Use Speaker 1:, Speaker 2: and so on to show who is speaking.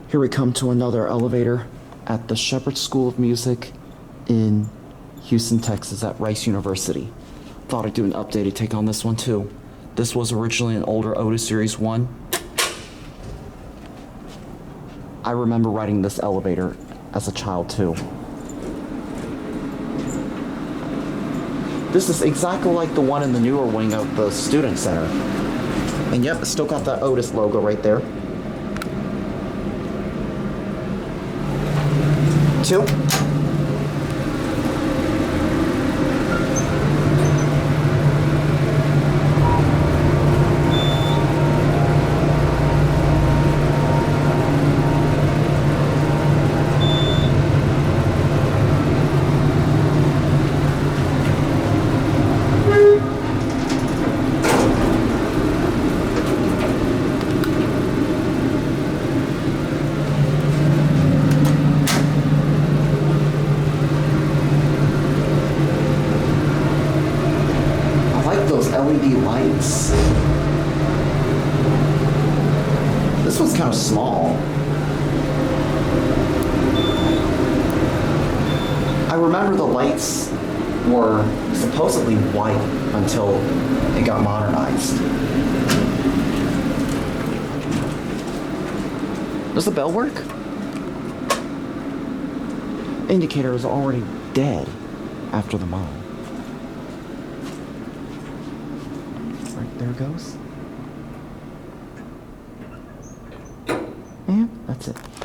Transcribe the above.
Speaker 1: Here we come to another elevator at the Shepherd School of Music in Houston, Texas at Rice University. Thought I'd do an updated take on this one too. This was originally an older Otis Series 1. I remember riding this elevator as a child too. This is exactly like the one in the newer wing of the Student Center. And yep, it's still got that Otis logo right there. 2. LED lights. This one's kind of small. I remember the lights were supposedly white until it got modernized. Does the bell work? Indicator is already dead after the mod. Right, there it goes. And that's it.